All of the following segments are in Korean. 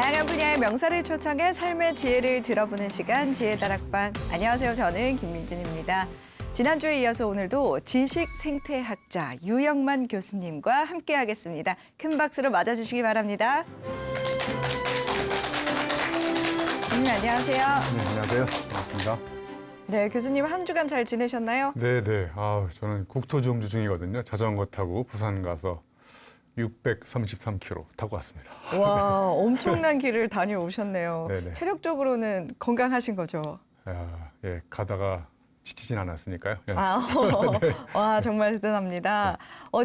다양한 분야의 명사를 초청해 삶의 지혜를 들어보는 시간 지혜다락방. 안녕하세요. 저는 김민진입니다. 지난주에 이어서 오늘도 지식생태학자 유영만 교수님과 함께하겠습니다. 큰 박수로 맞아주시기 바랍니다. 교수님 안녕하세요. 네, 안녕하세요. 반갑습니다. 네, 교수님 한 주간 잘 지내셨나요? 네. 저는 국토종주 중이거든요. 자전거 타고 부산 가서 633km 타고 왔습니다. 와, 엄청난 길을 다녀오셨네요. 네네. 체력적으로는 건강하신 거죠? 예, 가다가 지치진 않았으니까요. 예. 와, 정말 대단합니다.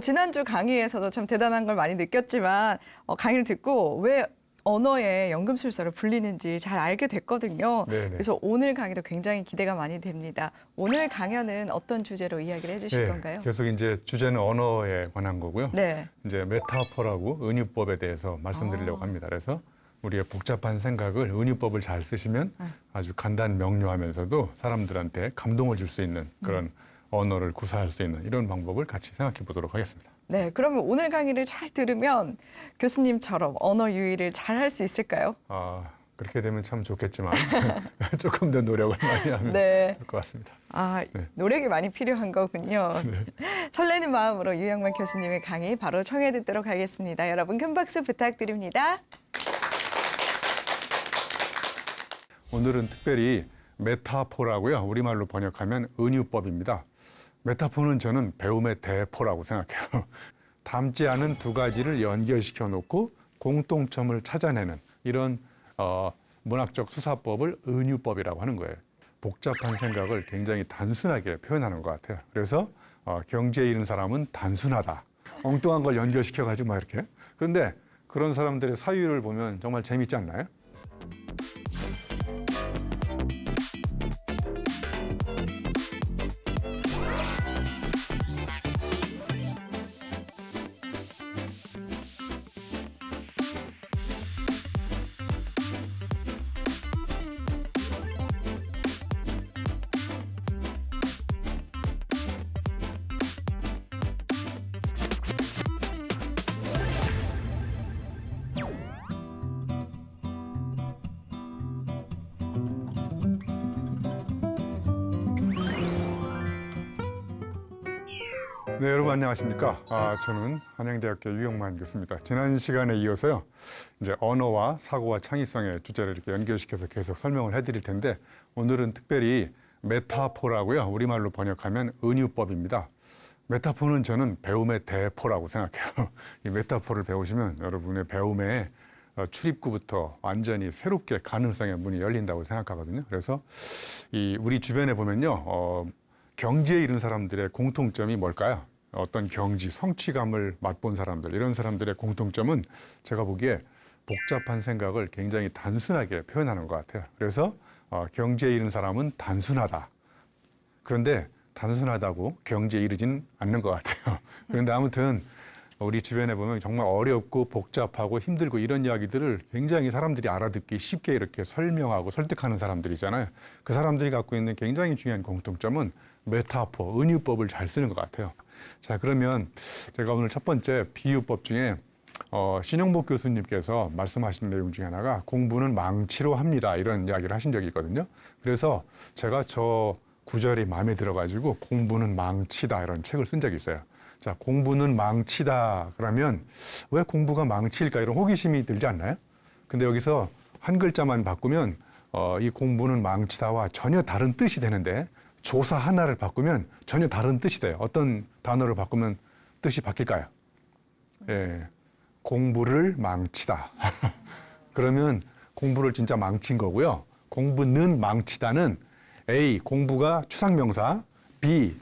지난주 강의에서도 참 대단한 걸 많이 느꼈지만 강의를 듣고 왜 언어의 연금술사로 불리는지 잘 알게 됐거든요. 네네. 그래서 오늘 강의도 굉장히 기대가 많이 됩니다. 오늘 강연은 어떤 주제로 이야기를 해주실 건가요? 계속 이제 주제는 언어에 관한 거고요. 네. 이제 메타포라고 은유법에 대해서 말씀드리려고 합니다. 그래서 우리의 복잡한 생각을 은유법을 잘 쓰시면 아주 간단 명료하면서도 사람들한테 감동을 줄 수 있는 그런 언어를 구사할 수 있는 이런 방법을 같이 생각해 보도록 하겠습니다. 네, 그러면 오늘 강의를 잘 들으면 교수님처럼 언어 유희를 잘 할 수 있을까요? 그렇게 되면 참 좋겠지만 조금 더 노력을 많이 하면 네. 될 것 같습니다. 네. 노력이 많이 필요한 거군요. 네. 설레는 마음으로 유영만 교수님의 강의 바로 청해 듣도록 하겠습니다. 여러분 큰 박수 부탁드립니다. 오늘은 특별히 메타포라고요. 우리말로 번역하면 은유법입니다. 메타포는 저는 배움의 대포라고 생각해요. 닮지 않은 두 가지를 연결시켜 놓고 공통점을 찾아내는 이런 문학적 수사법을 은유법이라고 하는 거예요. 복잡한 생각을 굉장히 단순하게 표현하는 것 같아요. 그래서 경지에 이른 사람은 단순하다. 엉뚱한 걸 연결시켜가지고 막 이렇게. 그런데 그런 사람들의 사유를 보면 정말 재밌지 않나요? 네, 여러분 안녕하십니까? 저는 한양대학교 유영만 교수입니다. 지난 시간에 이어서요, 이제 언어와 사고와 창의성의 주제를 이렇게 연결시켜서 계속 설명을 해드릴 텐데, 오늘은 특별히 메타포라고요. 우리말로 번역하면 은유법입니다. 메타포는 저는 배움의 대포라고 생각해요. 이 메타포를 배우시면 여러분의 배움의 출입구부터 완전히 새롭게 가능성의 문이 열린다고 생각하거든요. 그래서 우리 주변에 보면요, 경지에 이른 사람들의 공통점이 뭘까요? 어떤 경지, 성취감을 맛본 사람들, 이런 사람들의 공통점은 제가 보기에 복잡한 생각을 굉장히 단순하게 표현하는 것 같아요. 그래서 경지에 이른 사람은 단순하다. 그런데 단순하다고 경지에 이르진 않는 것 같아요. 그런데 아무튼 우리 주변에 보면 정말 어렵고 복잡하고 힘들고 이런 이야기들을 굉장히 사람들이 알아듣기 쉽게 이렇게 설명하고 설득하는 사람들이잖아요. 그 사람들이 갖고 있는 굉장히 중요한 공통점은 메타포, 은유법을 잘 쓰는 것 같아요. 자, 그러면 제가 오늘 첫 번째 비유법 중에 신영복 교수님께서 말씀하신 내용 중에 하나가 공부는 망치로 합니다. 이런 이야기를 하신 적이 있거든요. 그래서 제가 저 구절이 마음에 들어가지고 공부는 망치다 이런 책을 쓴 적이 있어요. 자, 공부는 망치다 그러면 왜 공부가 망치일까 이런 호기심이 들지 않나요? 근데 여기서 한 글자만 바꾸면 이 공부는 망치다와 전혀 다른 뜻이 되는데 조사 하나를 바꾸면 전혀 다른 뜻이 돼요. 어떤 단어를 바꾸면 뜻이 바뀔까요? 예, 공부를 망치다. 그러면 공부를 진짜 망친 거고요. 공부는 망치다는 A, 공부가 추상명사, B,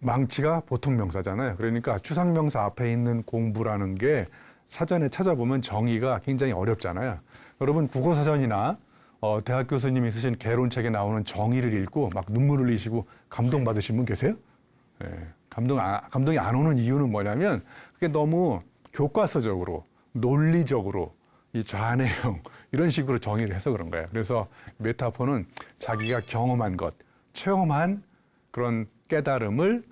망치가 보통명사잖아요. 그러니까 추상명사 앞에 있는 공부라는 게 사전에 찾아보면 정의가 굉장히 어렵잖아요. 여러분 국어사전이나 대학 교수님이 쓰신 개론책에 나오는 정의를 읽고 막 눈물 흘리시고 감동받으신 분 계세요? 예, 감동이 안 오는 이유는 뭐냐면 그게 너무 교과서적으로 논리적으로 이 좌뇌형 이런 식으로 정의를 해서 그런 거예요. 그래서 메타포는 자기가 경험한 것, 체험한 그런 깨달음을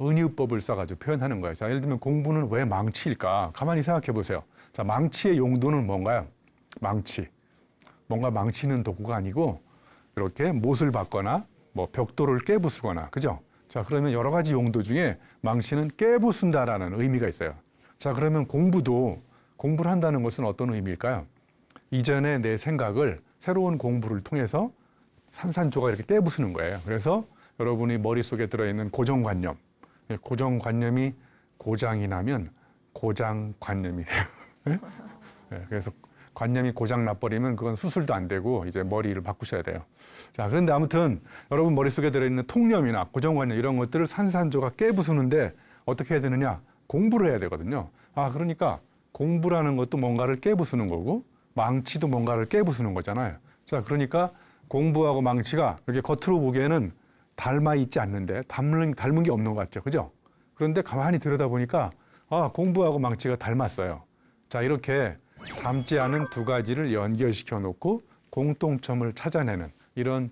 은유법을 써가지고 표현하는 거예요. 자, 예를 들면 공부는 왜 망치일까? 가만히 생각해 보세요. 자, 망치의 용도는 뭔가요? 망치. 뭔가 망치는 도구가 아니고 이렇게 못을 박거나 뭐 벽돌을 깨부수거나, 그죠? 자, 그러면 여러 가지 용도 중에 망치는 깨부순다라는 의미가 있어요. 자, 그러면 공부를 한다는 것은 어떤 의미일까요? 이전에 내 생각을 새로운 공부를 통해서 산산조각 이렇게 깨부수는 거예요. 그래서 여러분이 머릿속에 들어있는 고정관념, 고정관념이 고장이 나면 고장관념이 돼요. 네, 그래서 관념이 고장 나버리면 그건 수술도 안 되고 이제 머리를 바꾸셔야 돼요. 자, 그런데 아무튼 여러분 머릿속에 들어있는 통념이나 고정관념 이런 것들을 산산조각 깨부수는데 어떻게 해야 되느냐? 공부를 해야 되거든요. 아, 그러니까 공부라는 것도 뭔가를 깨부수는 거고 망치도 뭔가를 깨부수는 거잖아요. 자, 그러니까 공부하고 망치가 이렇게 겉으로 보기에는 닮아 있지 않는데 닮은 게 없는 것 같죠. 그죠? 그런데 가만히 들여다보니까 아, 공부하고 망치가 닮았어요. 자, 이렇게 닮지 않은 두 가지를 연결시켜 놓고 공통점을 찾아내는 이런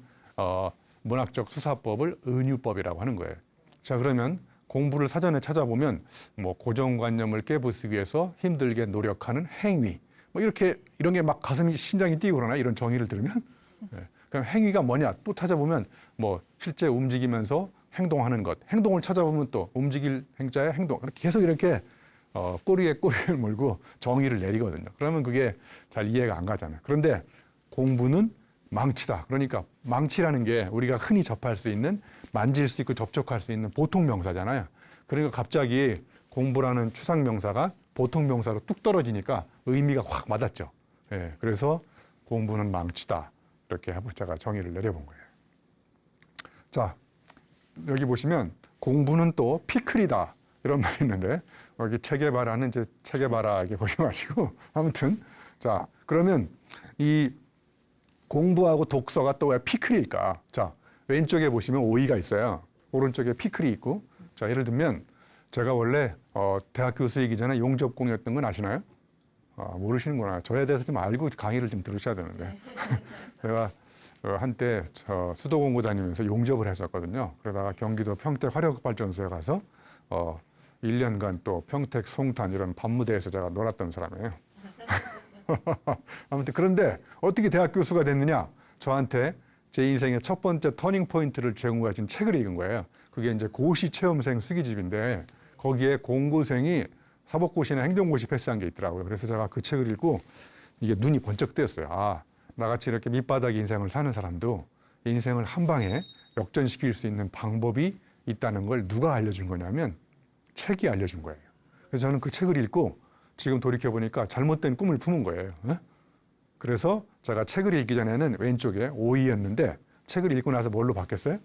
문학적 수사법을 은유법이라고 하는 거예요. 자, 그러면 공부를 사전에 찾아보면 뭐 고정관념을 깨부수기 위해서 힘들게 노력하는 행위, 뭐 이런 게 막 가슴이 심장이 뛰고 그러나 이런 정의를 들으면 네. 그럼 행위가 뭐냐 또 찾아보면 뭐 실제 움직이면서 행동하는 것, 행동을 찾아보면 또 움직일 행자의 행동, 계속 이렇게 꼬리에 꼬리를 물고 정의를 내리거든요. 그러면 그게 잘 이해가 안 가잖아요. 그런데 공부는 망치다. 그러니까 망치라는 게 우리가 흔히 접할 수 있는, 만질 수 있고 접촉할 수 있는 보통 명사잖아요. 그러니까 갑자기 공부라는 추상 명사가 보통 명사로 뚝 떨어지니까 의미가 확 맞았죠. 예, 그래서 공부는 망치다. 이렇게 제가 정의를 내려본 거예요. 자, 여기 보시면 공부는 또 피클이다. 이런 말이 있는데 여기 체게바라는 이제 체게바라 이렇게 보지 마시고 아무튼 자, 그러면 이 공부하고 독서가 또 왜 피클일까? 자, 왼쪽에 보시면 오이가 있어요. 오른쪽에 피클이 있고. 자, 예를 들면 제가 원래 대학 교수이기 전에 용접공이었던 건 아시나요? 아, 모르시는구나. 저에 대해서 좀 알고 강의를 좀 들으셔야 되는데. 제가 한때 수도공고 다니면서 용접을 했었거든요. 그러다가 경기도 평택 화력발전소에 가서 1년간 또 평택 송탄 이런 밤무대에서 제가 놀았던 사람이에요. 아무튼 그런데 어떻게 대학 교수가 됐느냐? 저한테 제 인생의 첫 번째 터닝 포인트를 제공해 준 책을 읽은 거예요. 그게 이제 고시 체험생 수기집인데 거기에 공고생이 사법고시나 행정고시 패스한 게 있더라고요. 그래서 제가 그 책을 읽고 이게 눈이 번쩍 뜨였어요. 아, 나같이 이렇게 밑바닥 인생을 사는 사람도 인생을 한 방에 역전시킬 수 있는 방법이 있다는 걸 누가 알려준 거냐면 책이 알려준 거예요. 그래서 저는 그 책을 읽고 지금 돌이켜보니까 잘못된 꿈을 품은 거예요. 그래서 제가 책을 읽기 전에는 왼쪽에 오이였는데 책을 읽고 나서 뭘로 바뀌었어요?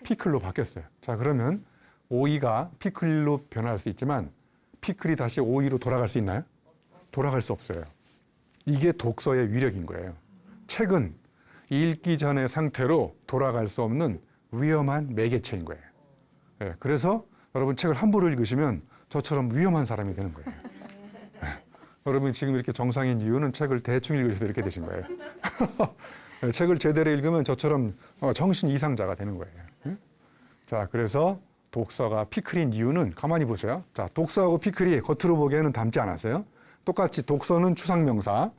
피클로 바뀌었어요. 자, 그러면 오이가 피클로 변할 수 있지만 피클이 다시 오이로 돌아갈 수 있나요? 돌아갈 수 없어요. 이게 독서의 위력인 거예요. 책은 읽기 전의 상태로 돌아갈 수 없는 위험한 매개체인 거예요. 네, 그래서 여러분 책을 함부로 읽으시면 저처럼 위험한 사람이 되는 거예요. 네, 여러분 지금 이렇게 정상인 이유는 책을 대충 읽으셔서 이렇게 되신 거예요. 네, 책을 제대로 읽으면 저처럼 정신 이상자가 되는 거예요. 네? 자, 그래서 독서가 피클인 이유는 가만히 보세요. 자, 독서하고 피클이 겉으로 보기에는 닮지 않았어요. 똑같이 독서는 추상명사,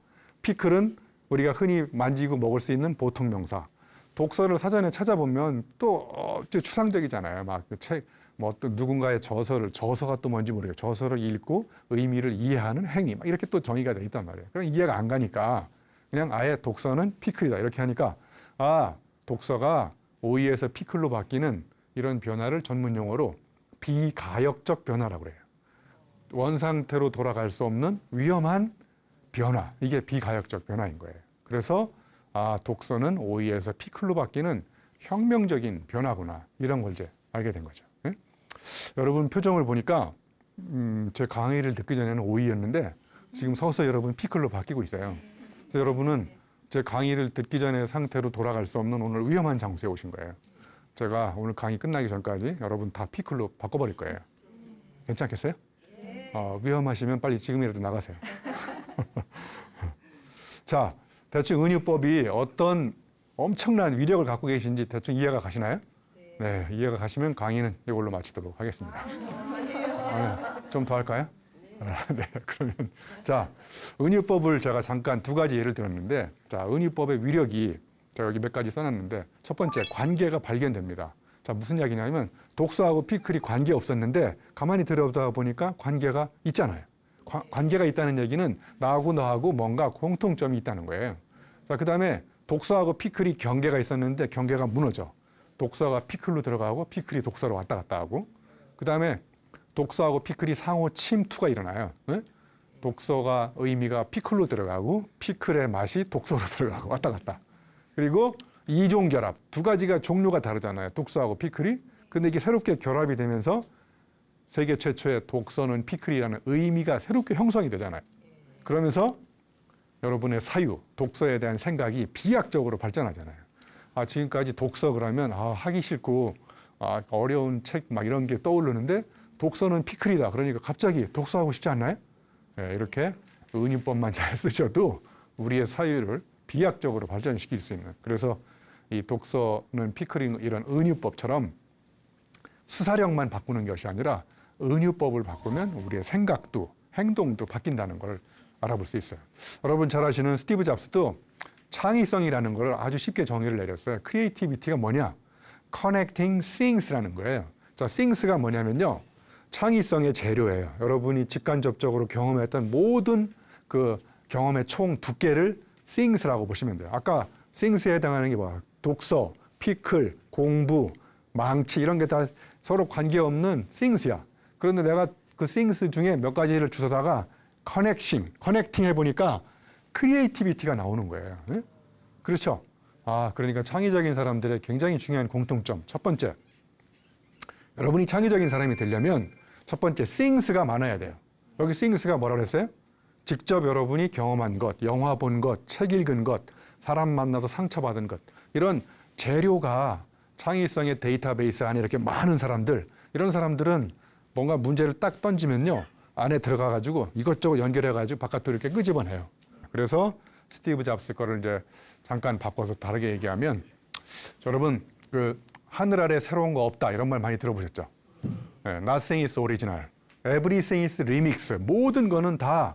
피클은 우리가 흔히 만지고 먹을 수 있는 보통명사. 독서를 사전에 찾아보면 또 추상적이잖아요. 막 그 책, 뭐 또 누군가의 저서가 또 뭔지 모르겠어요. 저서를 읽고 의미를 이해하는 행위, 막 이렇게 또 정의가 돼 있단 말이에요. 그럼 이해가 안 가니까 그냥 아예 독서는 피클이다 이렇게 하니까 아, 독서가 오이에서 피클로 바뀌는 이런 변화를 전문 용어로 비가역적 변화라고 그래요. 원상태로 돌아갈 수 없는 위험한 변화, 이게 비가역적 변화인 거예요. 그래서 아, 독서는 오이에서 피클로 바뀌는 혁명적인 변화구나, 이런 걸 이제 알게 된 거죠. 네? 여러분 표정을 보니까 제 강의를 듣기 전에는 오이였는데 지금 서서 여러분 피클로 바뀌고 있어요. 그래서 여러분은 제 강의를 듣기 전의 상태로 돌아갈 수 없는 오늘 위험한 장소에 오신 거예요. 제가 오늘 강의 끝나기 전까지 여러분 다 피클로 바꿔버릴 거예요. 괜찮겠어요? 위험하시면 빨리 지금이라도 나가세요. 자, 대충 은유법이 어떤 엄청난 위력을 갖고 계신지 대충 이해가 가시나요? 네, 이해가 가시면 강의는 이걸로 마치도록 하겠습니다. 좀 더 할까요? 네, 그러면 자, 은유법을 제가 잠깐 두 가지 예를 들었는데, 자, 은유법의 위력이 제가 여기 몇 가지 써놨는데, 첫 번째 관계가 발견됩니다. 자, 무슨 이야기냐면 독서하고 피클이 관계 없었는데 가만히 들여다 보니까 관계가 있잖아요. 관계가 있다는 얘기는 나하고 너하고 뭔가 공통점이 있다는 거예요. 자, 그다음에 독서하고 피클이 경계가 있었는데 경계가 무너져. 독서가 피클로 들어가고 피클이 독서로 왔다 갔다 하고, 그다음에 독서하고 피클이 상호 침투가 일어나요. 네? 독서가 의미가 피클로 들어가고 피클의 맛이 독서로 들어가고 왔다 갔다. 그리고 이종 결합, 두 가지가 종류가 다르잖아요. 독서하고 피클이. 근데 이게 새롭게 결합이 되면서 세계 최초의 독서는 피클이라는 의미가 새롭게 형성이 되잖아요. 그러면서 여러분의 사유, 독서에 대한 생각이 비약적으로 발전하잖아요. 아, 지금까지 독서 그러면 하기 싫고 어려운 책 막 이런 게 떠오르는데 독서는 피클이다. 그러니까 갑자기 독서하고 싶지 않나요? 네, 이렇게 은유법만 잘 쓰셔도 우리의 사유를 비약적으로 발전시킬 수 있는. 그래서 이 독서는 피클인 이런 은유법처럼 수사력만 바꾸는 것이 아니라 은유법을 바꾸면 우리의 생각도 행동도 바뀐다는 걸 알아볼 수 있어요. 여러분 잘 아시는 스티브 잡스도 창의성이라는 걸 아주 쉽게 정의를 내렸어요. 크리에이티비티가 뭐냐? Connecting things라는 거예요. 자, things가 뭐냐면요. 창의성의 재료예요. 여러분이 직간접적으로 경험했던 모든 그 경험의 총 두께를 things라고 보시면 돼요. 아까 things에 해당하는 게 뭐야? 독서, 피클, 공부, 망치 이런 게 다 서로 관계없는 things야. 그런데 내가 그 things 중에 몇 가지를 주워다가 커넥팅 해보니까 크리에이티비티가 나오는 거예요. 네? 그렇죠? 그러니까 창의적인 사람들의 굉장히 중요한 공통점. 첫 번째, 여러분이 창의적인 사람이 되려면 첫 번째, things가 많아야 돼요. 여기 things가 뭐라 그랬어요? 직접 여러분이 경험한 것, 영화 본 것, 책 읽은 것, 사람 만나서 상처받은 것, 이런 재료가 창의성의 데이터베이스 안에 이렇게 많은 사람들, 이런 사람들은 뭔가 문제를 딱 던지면요, 안에 들어가가지고 이것저것 연결해가지고 바깥으로 이렇게 끄집어내요. 그래서 스티브 잡스 거를 이제 잠깐 바꿔서 다르게 얘기하면, 여러분 그 하늘 아래 새로운 거 없다 이런 말 많이 들어보셨죠? 네, Nothing is original, everything is remix. 모든 거는 다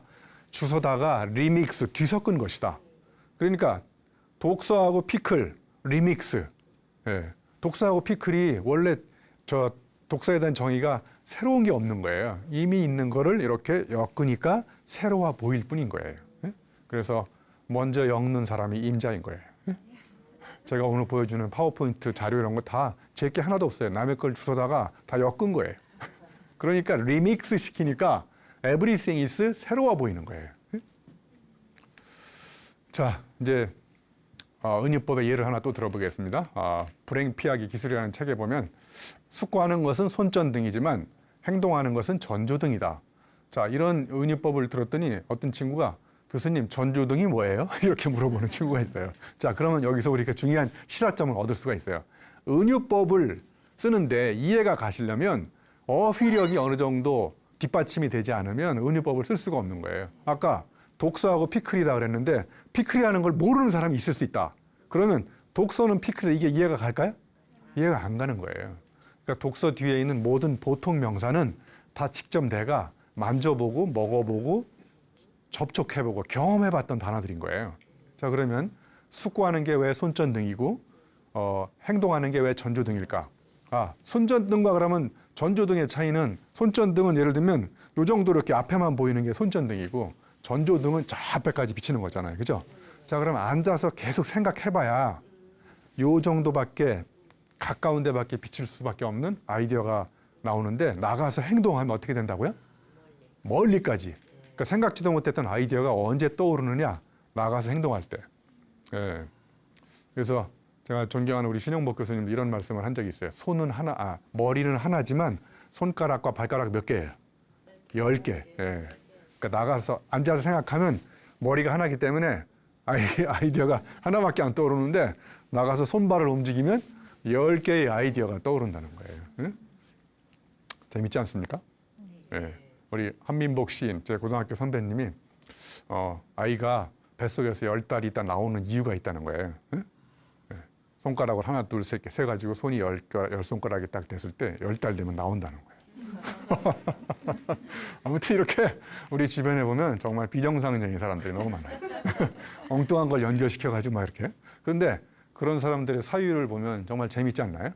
주워다가 리믹스, 뒤섞은 것이다. 그러니까 독서하고 피클, 리믹스. 네, 독서하고 피클이 원래 저 독서에 대한 정의가 새로운 게 없는 거예요. 이미 있는 거를 이렇게 엮으니까 새로워 보일 뿐인 거예요. 네? 그래서 먼저 엮는 사람이 임자인 거예요. 네? 제가 오늘 보여주는 파워포인트 자료 이런 거 다 제 게 하나도 없어요. 남의 걸 주워다가 다 엮은 거예요. 그러니까 리믹스 시키니까 everything is 새로워 보이는 거예요. 네? 자, 이제 은유법의 예를 하나 또 들어보겠습니다. 불행 피하기 기술이라는 책에 보면 숙고하는 것은 손전등이지만 행동하는 것은 전조등이다. 자, 이런 은유법을 들었더니 어떤 친구가 교수님, 전조등이 뭐예요? 이렇게 물어보는 친구가 있어요. 자, 그러면 여기서 우리가 중요한 시사점을 얻을 수가 있어요. 은유법을 쓰는데 이해가 가시려면 어휘력이 어느 정도 뒷받침이 되지 않으면 은유법을 쓸 수가 없는 거예요. 아까 독서하고 피클이다 그랬는데 피클이라는 걸 모르는 사람이 있을 수 있다. 그러면 독서는 피클이다, 이게 이해가 갈까요? 이해가 안 가는 거예요. 그러니까 독서 뒤에 있는 모든 보통 명사는 다 직접 내가 만져보고 먹어보고 접촉해보고 경험해봤던 단어들인 거예요. 자, 그러면 숙고하는 게 왜 손전등이고 행동하는 게 왜 전조등일까? 손전등과 그러면 전조등의 차이는, 손전등은 예를 들면 요 정도 이렇게 앞에만 보이는 게 손전등이고 전조등은 저 앞에까지 비치는 거잖아요. 그죠? 자, 그럼 앉아서 계속 생각해봐야 요 정도밖에, 가까운 데밖에 비칠 수밖에 없는 아이디어가 나오는데, 나가서 행동하면 어떻게 된다고요? 멀리까지. 그러니까 생각지도 못했던 아이디어가 언제 떠오르느냐? 나가서 행동할 때. 예. 그래서 제가 존경하는 우리 신영복 교수님도 이런 말씀을 한 적이 있어요. 손은 하나, 머리는 하나지만 손가락과 발가락 몇 개예요? 10개. 예. 그러니까 나가서 앉아서 생각하면 머리가 하나이기 때문에 아이디어가 하나밖에 안 떠오르는데, 나가서 손발을 움직이면 10개의 아이디어가 떠오른다는 거예요. 예? 재밌지 않습니까? 예. 우리 한민복 시인, 제 고등학교 선배님이 아이가 뱃속에서 10달이 있다 나오는 이유가 있다는 거예요. 예? 예. 손가락을 하나, 둘, 셋 개 세가지고 손이 10손가락이 딱 됐을 때 10달 되면 나온다는 거예요. 아무튼 이렇게 우리 주변에 보면 정말 비정상적인 사람들이 너무 많아요. 엉뚱한 걸 연결시켜가지고 막 이렇게. 그런데 그런 사람들의 사유를 보면 정말 재밌지 않나요?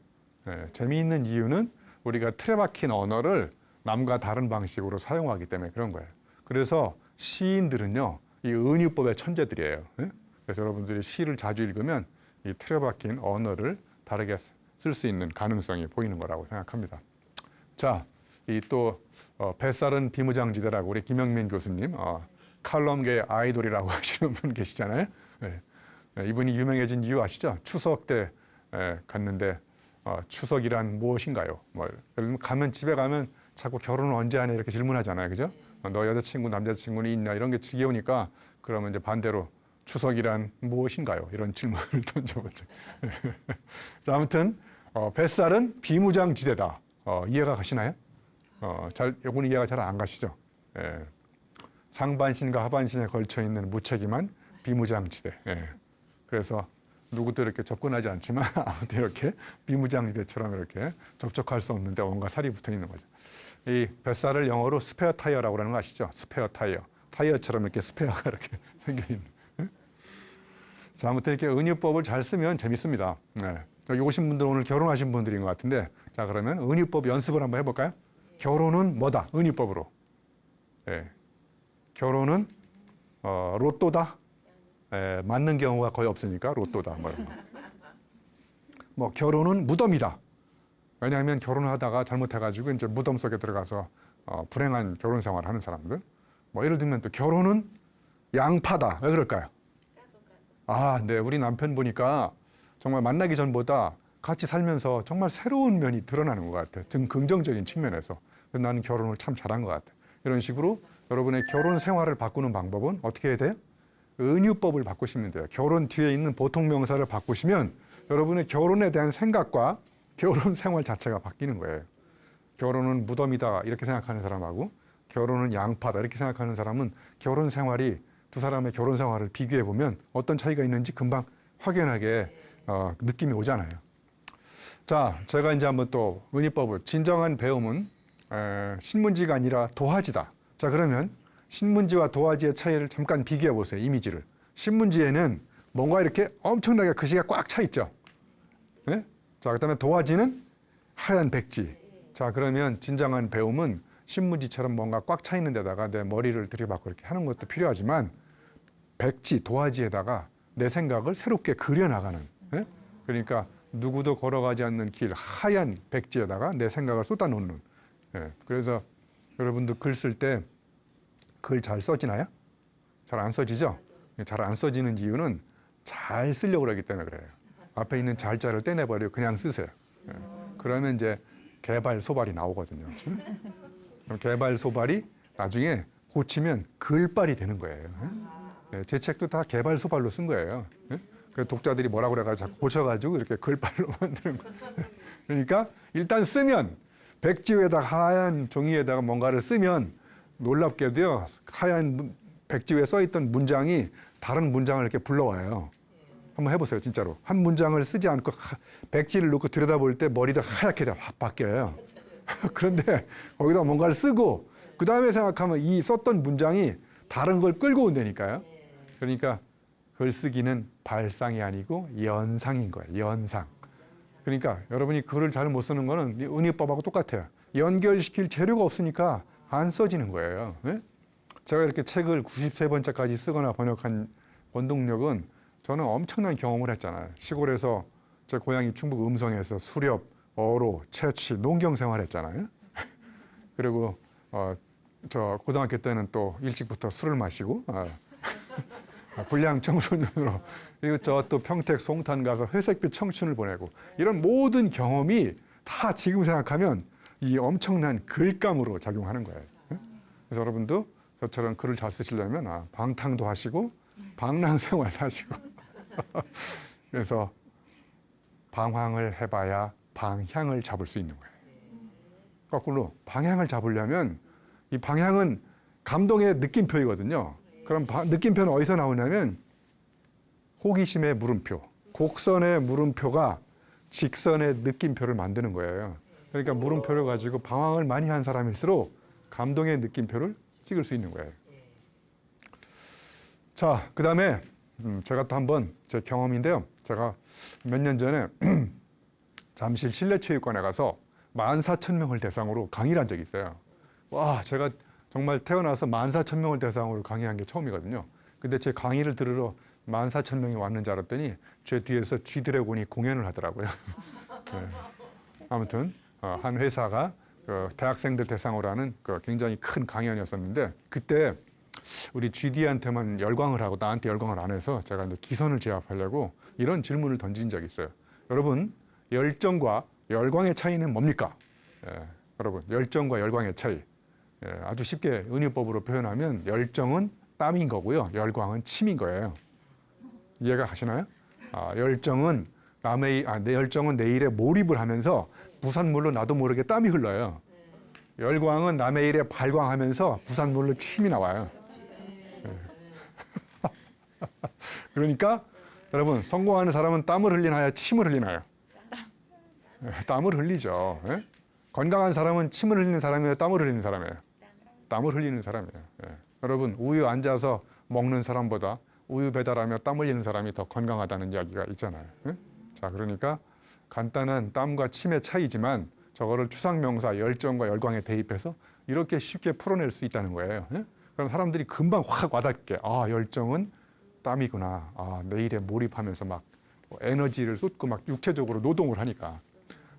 재미있는 이유는 우리가 틀에 박힌 언어를 남과 다른 방식으로 사용하기 때문에 그런 거예요. 그래서 시인들은요, 이 은유법의 천재들이에요. 그래서 여러분들이 시를 자주 읽으면 이 틀에 박힌 언어를 다르게 쓸 수 있는 가능성이 보이는 거라고 생각합니다. 자, 이 또 뱃살은 비무장지대라고 우리 김영민 교수님, 칼럼계의 아이돌이라고 하시는 분 계시잖아요. 이분이 유명해진 이유 아시죠? 추석 때 갔는데 추석이란 무엇인가요? 뭐 예를 들면 가면 집에 가면 자꾸 결혼을 언제 하냐 이렇게 질문하잖아요, 그죠? 너 여자친구, 남자친구는 있냐 이런 게 지겨우니까 그러면 이제 반대로 추석이란 무엇인가요? 이런 질문을 던져보죠. 자, 아무튼 뱃살은 비무장지대다. 이해가 가시나요? 요건 이해가 잘 안 가시죠? 상반신과 하반신에 걸쳐 있는 무책임한 비무장지대. 그래서 누구도 이렇게 접근하지 않지만 아무튼 이렇게 비무장지대처럼 이렇게 접촉할 수 없는데 온갖 살이 붙어 있는 거죠. 이 뱃살을 영어로 스페어 타이어라고 하는 거 아시죠? 스페어 타이어. 타이어처럼 이렇게 스페어가 이렇게 생겨 있는. 자, 아무튼 이렇게 은유법을 잘 쓰면 재밌습니다. 여기 오신 분들 오늘 결혼하신 분들인 것 같은데, 자, 그러면 은유법 연습을 한번 해볼까요? 결혼은 뭐다? 은유법으로. 결혼은 로또다. 맞는 경우가 거의 없으니까 로또다. 뭐 결혼은 무덤이다. 왜냐하면 결혼을 하다가 잘못해가지고 이제 무덤 속에 들어가서 불행한 결혼 생활을 하는 사람들. 뭐 예를 들면 또 결혼은 양파다. 왜 그럴까요? 네, 우리 남편 보니까 정말 만나기 전보다 같이 살면서 정말 새로운 면이 드러나는 것 같아. 좀 긍정적인 측면에서. 그래서 나는 결혼을 참 잘한 것 같아. 이런 식으로 여러분의 결혼 생활을 바꾸는 방법은 어떻게 해야 돼요? 은유법을 바꾸시면 돼요. 결혼 뒤에 있는 보통 명사를 바꾸시면 여러분의 결혼에 대한 생각과 결혼 생활 자체가 바뀌는 거예요. 결혼은 무덤이다 이렇게 생각하는 사람하고 결혼은 양파다 이렇게 생각하는 사람은 결혼 생활이 두 사람의 결혼 생활을 비교해 보면 어떤 차이가 있는지 금방 확연하게 느낌이 오잖아요. 자, 제가 이제 한번 또 은유법을 진정한 배움은 신문지가 아니라 도화지다. 자, 그러면 신문지와 도화지의 차이를 잠깐 비교해 보세요. 이미지를. 신문지에는 뭔가 이렇게 엄청나게 글씨가 꽉 차 있죠. 네? 자, 그다음에 도화지는 하얀 백지. 자, 그러면 진정한 배움은 신문지처럼 뭔가 꽉 차 있는 데다가 내 머리를 들이받고 이렇게 하는 것도 필요하지만 백지, 도화지에다가 내 생각을 새롭게 그려나가는. 네? 그러니까 누구도 걸어가지 않는 길 하얀 백지에다가 내 생각을 쏟아놓는. 그래서 여러분도 글 쓸 때 글 잘 써지나요? 잘 안 써지죠? 잘 안 써지는 이유는 잘 쓰려고 그러기 때문에 그래요. 앞에 있는 잘자를 떼내버리고 그냥 쓰세요. 그러면 이제 개발 소발이 나오거든요. 그럼 개발 소발이 나중에 고치면 글발이 되는 거예요. 제 책도 다 개발 소발로 쓴 거예요. 그 독자들이 뭐라고 그래가지고 자꾸 고쳐가지고 이렇게 글발로 만드는 거예요. 그러니까 일단 쓰면 백지 위에다가 하얀 종이에다가 뭔가를 쓰면 놀랍게도요, 하얀 백지 위에 써있던 문장이 다른 문장을 이렇게 불러와요. 한번 해보세요, 진짜로. 한 문장을 쓰지 않고 백지를 놓고 들여다볼 때 머리가 하얗게 확 바뀌어요. 그런데 거기다 뭔가를 쓰고 그 다음에 생각하면 이 썼던 문장이 다른 걸 끌고 온다니까요. 그러니까 글쓰기는 발상이 아니고 연상인 거예요, 연상. 그러니까 여러분이 글을 잘 못 쓰는 거는 은유법하고 똑같아요. 연결시킬 재료가 없으니까 안 써지는 거예요. 네? 제가 이렇게 책을 93번째까지 쓰거나 번역한 원동력은 저는 엄청난 경험을 했잖아요. 시골에서 제 고향이 충북 음성에서 수렵, 어로, 채취, 농경 생활했잖아요. 그리고 저 고등학교 때는 또 일찍부터 술을 마시고 불량 청소년으로 그리고 저 또 평택 송탄 가서 회색빛 청춘을 보내고 이런 모든 경험이 다 지금 생각하면 이 엄청난 글감으로 작용하는 거예요. 그래서 여러분도 저처럼 글을 잘 쓰시려면 방탕도 하시고 방랑생활도 하시고 그래서 방황을 해봐야 방향을 잡을 수 있는 거예요. 거꾸로 방향을 잡으려면 이 방향은 감동의 느낌표이거든요. 그럼 느낌표는 어디서 나오냐면 호기심의 물음표, 곡선의 물음표가 직선의 느낌표를 만드는 거예요. 그러니까 물음표를 가지고 방황을 많이 한 사람일수록 감동의 느낌표를 찍을 수 있는 거예요. 자, 그 다음에 제가 또 한번 제 경험인데요. 제가 몇 년 전에 잠실 실내체육관에 가서 14,000명을 대상으로 강의를 한 적이 있어요. 와, 제가 정말 태어나서 14,000명을 대상으로 강의한 게 처음이거든요. 근데 제 강의를 들으러 14,000명이 왔는 줄 알았더니 제 뒤에서 G드래곤이 공연을 하더라고요. 네. 아무튼 한 회사가 그 대학생들 대상으로 하는 그 굉장히 큰 강연이었었는데 그때 우리 GD한테만 열광을 하고 나한테 열광을 안 해서 제가 이제 기선을 제압하려고 이런 질문을 던진 적이 있어요. 여러분, 열정과 열광의 차이는 뭡니까? 여러분, 열정과 열광의 차이. 아주 쉽게 은유법으로 표현하면 열정은 땀인 거고요. 열광은 침인 거예요. 이해가 가시나요? 열정은 내 열정은 내 일에 몰입을 하면서 부산물로 나도 모르게 땀이 흘러요. 열광은 남의 일에 발광하면서 부산물로 침이 나와요. 그러니까 여러분, 성공하는 사람은 땀을 흘리나요? 침을 흘리나요? 땀을 흘리죠. 건강한 사람은 침을 흘리는 사람이에요? 땀을 흘리는 사람이에요? 땀을 흘리는 사람이에요. 여러분, 우유 앉아서 먹는 사람보다 우유 배달하며 땀 흘리는 사람이 더 건강하다는 이야기가 있잖아요. 자, 그러니까 간단한 땀과 침의 차이지만 저거를 추상명사 열정과 열광에 대입해서 이렇게 쉽게 풀어낼 수 있다는 거예요. 그럼 사람들이 금방 확 와닿게, 열정은 땀이구나. 내 일에 몰입하면서 막 에너지를 쏟고 막 육체적으로 노동을 하니까.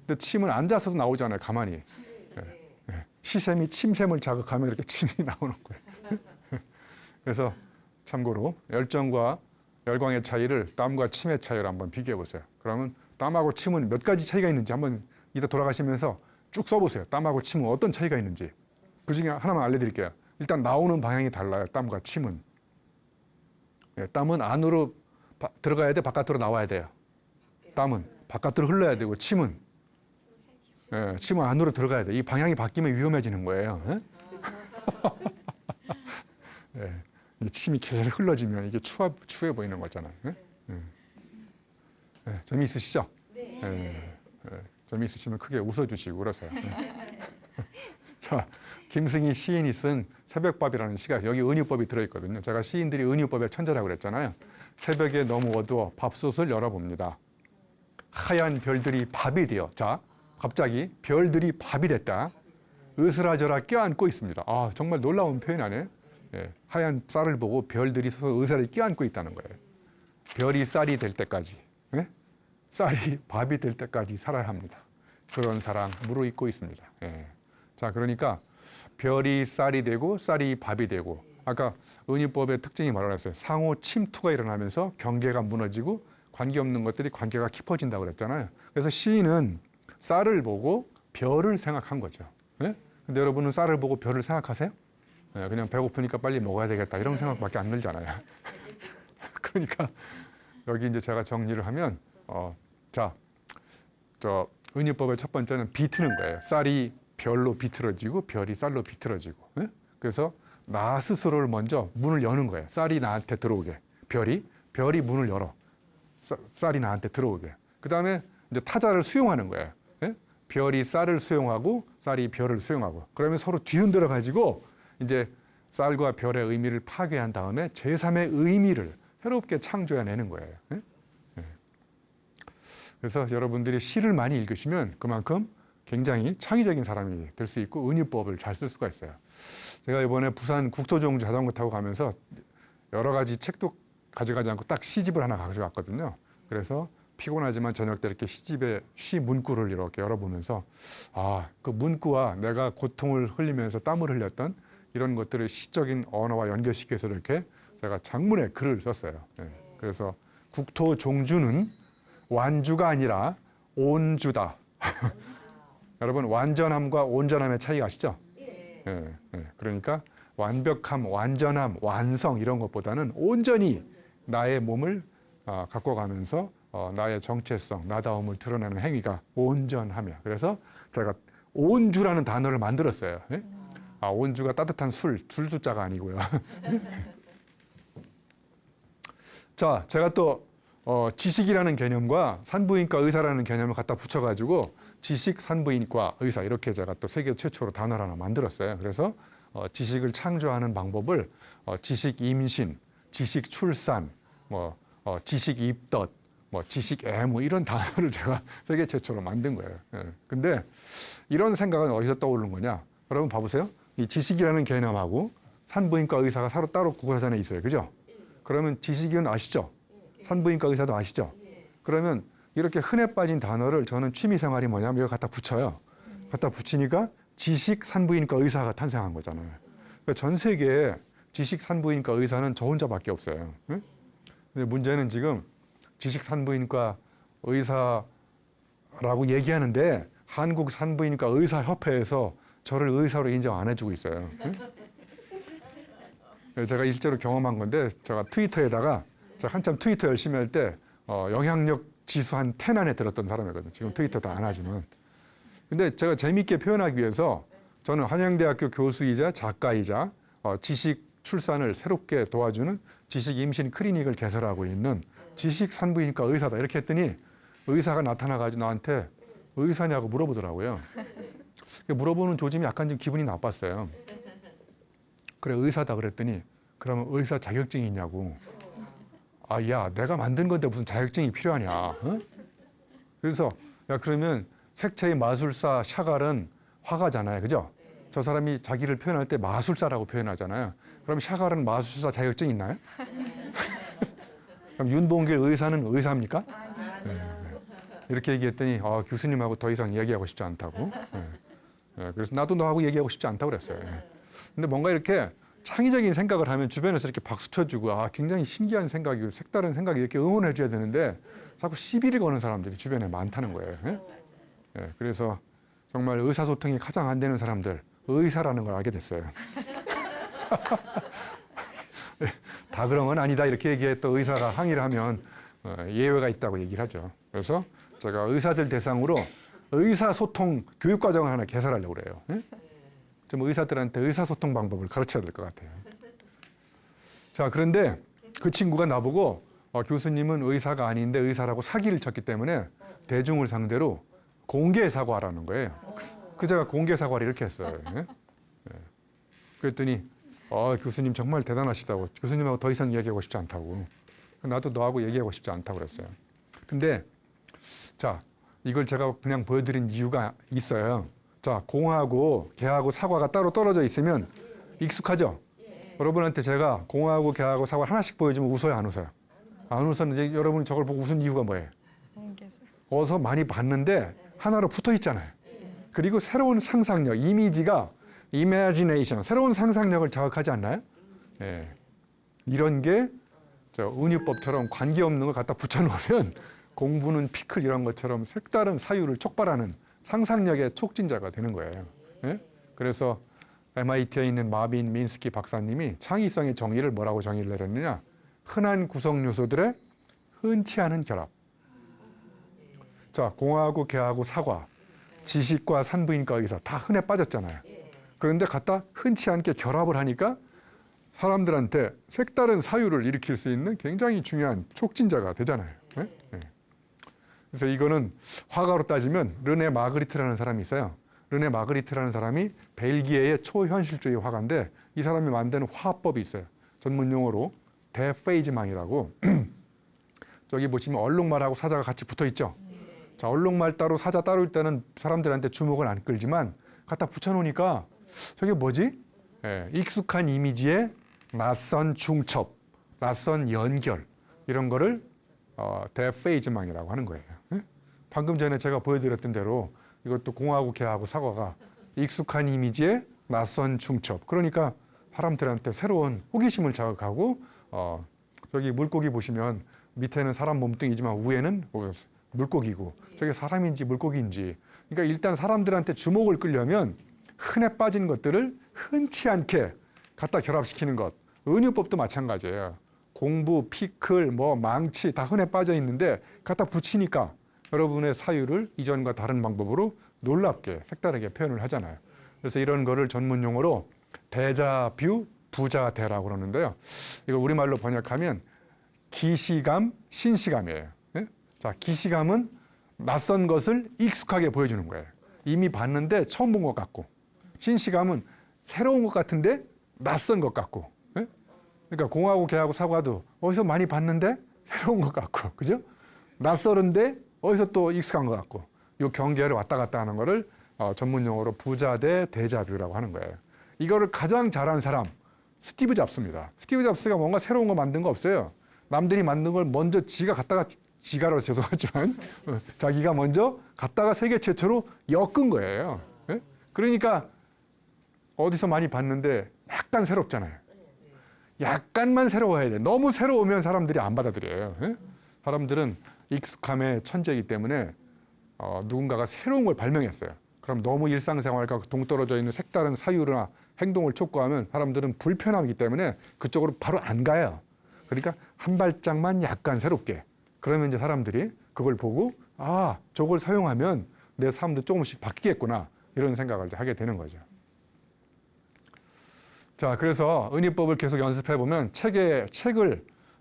근데 침은 앉아서도 나오잖아요, 가만히. 시샘이 침샘을 자극하면 이렇게 침이 나오는 거예요. 그래서 참고로 열정과 열광의 차이를 땀과 침의 차이로 한번 비교해 보세요. 그러면 땀하고 침은 몇 가지 차이가 있는지 한번 이따 돌아가시면서 쭉 써보세요. 땀하고 침은 어떤 차이가 있는지. 그 중에 하나만 알려드릴게요. 일단 나오는 방향이 달라요. 땀과 침은. 땀은 안으로 들어가야 돼, 바깥으로 나와야 돼요. 땀은 바깥으로 흘러야 되고 침은 침은 안으로 들어가야 돼. 이 방향이 바뀌면 위험해지는 거예요. 침이 계속 흘러지면 이게 추해 보이는 거잖아요. 재미있으시죠? 재미있으시면 크게 웃어주시고 그러세요. 자, 김승희 시인이 쓴 새벽밥이라는 시가 여기 은유법이 들어있거든요. 제가 시인들이 은유법의 천재라고 그랬잖아요. 새벽에 너무 어두워 밥솥을 열어봅니다. 하얀 별들이 밥이 되어. 자, 갑자기 별들이 밥이 됐다. 으스라져라 껴안고 있습니다. 정말 놀라운 표현 아니에요? 하얀 쌀을 보고 별들이 서서 으스라져 껴안고 있다는 거예요. 별이 쌀이 될 때까지, 쌀이 밥이 될 때까지 살아야 합니다. 그런 사랑 무르익고 있습니다. 자, 그러니까 별이 쌀이 되고 쌀이 밥이 되고 아까 은유법의 특징이 뭐라고 했어요? 상호 침투가 일어나면서 경계가 무너지고 관계없는 것들이 관계가 깊어진다고 그랬잖아요. 그래서 시인은 쌀을 보고 별을 생각한 거죠. 근데 여러분은 쌀을 보고 별을 생각하세요? 그냥 배고프니까 빨리 먹어야 되겠다 이런 생각밖에 안 들잖아요. 그러니까 여기 이제 제가 정리를 하면 은유법의 첫 번째는 비트는 거예요. 쌀이 별로 비틀어지고 별이 쌀로 비틀어지고. 그래서 나 스스로를 먼저 문을 여는 거예요. 쌀이 나한테 들어오게. 별이 문을 열어. 쌀이 나한테 들어오게. 그 다음에 이제 타자를 수용하는 거예요. 별이 쌀을 수용하고 쌀이 별을 수용하고. 그러면 서로 뒤흔들어 가지고 이제 쌀과 별의 의미를 파괴한 다음에 제3의 의미를 새롭게 창조해내는 거예요. 그래서 여러분들이 시를 많이 읽으시면 그만큼 굉장히 창의적인 사람이 될 수 있고 은유법을 잘 쓸 수가 있어요. 제가 이번에 부산 국토종주 자전거 타고 가면서 여러 가지 책도 가져가지 않고 딱 시집을 하나 가져갔거든요. 그래서 피곤하지만 저녁 때 이렇게 시집의 시 문구를 이렇게 열어보면서 그 문구와 내가 고통을 흘리면서 땀을 흘렸던 이런 것들을 시적인 언어와 연결시켜서 이렇게 제가 장문에 글을 썼어요. 그래서 국토종주는 완주가 아니라 온주다. 여러분, 완전함과 온전함의 차이 아시죠? 그러니까 완벽함, 완전함, 완성 이런 것보다는 온전히 나의 몸을 갖고 가면서 나의 정체성, 나다움을 드러내는 행위가 온전함이야. 그래서 제가 온주라는 단어를 만들었어요. 온주가 따뜻한 줄숫자가 아니고요. 자, 제가 또 지식이라는 개념과 산부인과 의사라는 개념을 갖다 붙여가지고 지식 산부인과 의사 이렇게 제가 또 세계 최초로 단어를 하나 만들었어요. 그래서 지식을 창조하는 방법을 지식 임신, 지식 출산, 지식 입덧, 지식 애무 이런 단어를 제가 세계 최초로 만든 거예요. 예. 근데 이런 생각은 어디서 떠오르는 거냐? 여러분 봐보세요. 이 지식이라는 개념하고 산부인과 의사가 서로 따로 구분하잖아요, 있어요. 그죠? 그러면 지식은 아시죠? 산부인과 의사도 아시죠? 그러면 이렇게 흔해 빠진 단어를 저는 취미 생활이 뭐냐면 이걸 갖다 붙여요. 갖다 붙이니까 지식 산부인과 의사가 탄생한 거잖아요. 그러니까 전 세계에 지식 산부인과 의사는 저 혼자밖에 없어요. 응? 근데 문제는 지금 지식 산부인과 의사라고 얘기하는데 한국 산부인과 의사협회에서 저를 의사로 인정 안 해주고 있어요. 응? 제가 실제로 경험한 건데 제가 트위터에다가 제가 한참 트위터 열심히 할 때 영향력 지수 한 10 안에 들었던 사람이거든요. 지금 트위터도 안 하지만. 근데 제가 재미있게 표현하기 위해서 저는 한양대학교 교수이자 작가이자 지식 출산을 새롭게 도와주는 지식 임신 클리닉을 개설하고 있는 지식 산부인과 의사다 이렇게 했더니 의사가 나타나가지고 나한테 의사냐고 물어보더라고요. 물어보는 조짐이 약간 좀 기분이 나빴어요. 그래 의사다 그랬더니 그러면 의사 자격증이 있냐고. 아, 야, 내가 만든 건데 무슨 자격증이 필요하냐. 어? 그래서 야 그러면 색채의 마술사 샤갈은 화가잖아요, 그죠? 저 사람이 자기를 표현할 때 마술사라고 표현하잖아요. 그럼 샤갈은 마술사 자격증 있나요? 그럼 윤봉길 의사는 의사입니까? 네. 이렇게 얘기했더니 교수님하고 더 이상 얘기하고 싶지 않다고. 네. 그래서 나도 너하고 얘기하고 싶지 않다고 그랬어요. 근데 뭔가 이렇게 창의적인 생각을 하면 주변에서 이렇게 박수 쳐주고 굉장히 신기한 생각이고 색다른 생각이 이렇게 응원해 줘야 되는데 자꾸 시비를 거는 사람들이 주변에 많다는 거예요. 예? 그래서 정말 의사소통이 가장 안 되는 사람들 의사라는 걸 알게 됐어요. 다 그런 건 아니다 이렇게 얘기해 또 의사가 항의를 하면 예외가 있다고 얘기를 하죠. 그래서 제가 의사들 대상으로 의사소통 교육과정을 하나 개설하려고 그래요. 예? 좀 의사들한테 의사소통 방법을 가르쳐야 될 것 같아요. 자, 그런데 그 친구가 나보고 교수님은 의사가 아닌데 의사라고 사기를 쳤기 때문에 대중을 상대로 공개 사과하라는 거예요. 그 제가 공개 사과를 이렇게 했어요. 예? 그랬더니 교수님 정말 대단하시다고. 교수님하고 더 이상 얘기하고 싶지 않다고. 나도 너하고 얘기하고 싶지 않다고 그랬어요. 근데 자, 이걸 제가 그냥 보여드린 이유가 있어요. 자, 공하고 개하고 사과가 따로 떨어져 있으면 익숙하죠? 여러분한테 제가 공하고 개하고 사과를 하나씩 보여주면 웃어요, 안 웃어요? 안 웃었는데 여러분이 저걸 보고 웃은 이유가 뭐예요? 어서 많이 봤는데 하나로 붙어 있잖아요. 그리고 새로운 상상력, 이미지가 imagination, 새로운 상상력을 자극하지 않나요? 예. 이런 게 은유법처럼 관계없는 걸 갖다 붙여놓으면 공부는 피클 이런 것처럼 색다른 사유를 촉발하는 상상력의 촉진자가 되는 거예요. 예? 그래서 MIT에 있는 마빈 민스키 박사님이 창의성의 정의를 뭐라고 정의를 내렸느냐? 흔한 구성 요소들의 흔치 않은 결합. 자, 공하고 개하고 사과, 지식과 산부인과 의사 다 흔해 빠졌잖아요. 그런데 갖다 흔치 않게 결합을 하니까 사람들한테 색다른 사유를 일으킬 수 있는 굉장히 중요한 촉진자가 되잖아요. 예? 예. 그래서 이거는 화가로 따지면 르네 마그리트라는 사람이 있어요. 르네 마그리트라는 사람이 벨기에의 초현실주의 화가인데 이 사람이 만드는 화법이 있어요. 전문 용어로 데페이즈망이라고. 저기 보시면 얼룩말하고 사자가 같이 붙어 있죠. 자, 얼룩말 따로 사자 따로일 때는 사람들한테 주목을 안 끌지만 갖다 붙여놓으니까 저게 뭐지? 예, 익숙한 이미지에 낯선 중첩, 낯선 연결 이런 거를 데페이즈망이라고 하는 거예요. 예? 방금 전에 제가 보여드렸던 대로 이것도 공하고 개하고 사과가 익숙한 이미지에 낯선 중첩. 그러니까 사람들한테 새로운 호기심을 자극하고 저기 물고기 보시면 밑에는 사람 몸뚱이지만 위에는 물고기고 저게 사람인지 물고기인지. 그러니까 일단 사람들한테 주목을 끌려면 흔해 빠진 것들을 흔치 않게 갖다 결합시키는 것. 은유법도 마찬가지예요. 공부, 피클, 망치 다 흔해 빠져 있는데 갖다 붙이니까 여러분의 사유를 이전과 다른 방법으로 놀랍게 색다르게 표현을 하잖아요. 그래서 이런 거를 전문 용어로 대자뷰, 부자대라고 그러는데요. 이걸 우리말로 번역하면 기시감, 신시감이에요. 예? 자, 기시감은 낯선 것을 익숙하게 보여주는 거예요. 이미 봤는데 처음 본 것 같고, 신시감은 새로운 것 같은데 낯선 것 같고. 예? 그러니까 공하고 개하고 사과도 어디서 많이 봤는데 새로운 것 같고, 그죠? 낯설은데 어디서 또 익숙한 것 같고, 이 경계를 왔다 갔다 하는 거를 전문 용어로 부자 대 데자뷰라고 하는 거예요. 이거를 가장 잘한 사람, 스티브 잡스입니다. 스티브 잡스가 뭔가 새로운 거 만든 거 없어요. 남들이 만든 걸 먼저 지가 갖다가, 지가라서 죄송하지만 자기가 먼저 갖다가 세계 최초로 엮은 거예요. 예? 그러니까 어디서 많이 봤는데 약간 새롭잖아요. 약간만 새로워야 돼. 너무 새로우면 사람들이 안 받아들여요. 예? 사람들은 익숙함의 천재이기 때문에 누군가가 새로운 걸 발명했어요. 그럼 너무 일상생활과 동떨어져 있는 색다른 사유나 행동을 촉구하면 사람들은 불편하기 때문에 그쪽으로 바로 안 가요. 그러니까 한 발짝만 약간 새롭게. 그러면 이제 사람들이 그걸 보고 아, 저걸 사용하면 내 삶도 조금씩 바뀌겠구나. 이런 생각을 하게 되는 거죠. 자, 그래서 은유법을 계속 연습해 보면 책을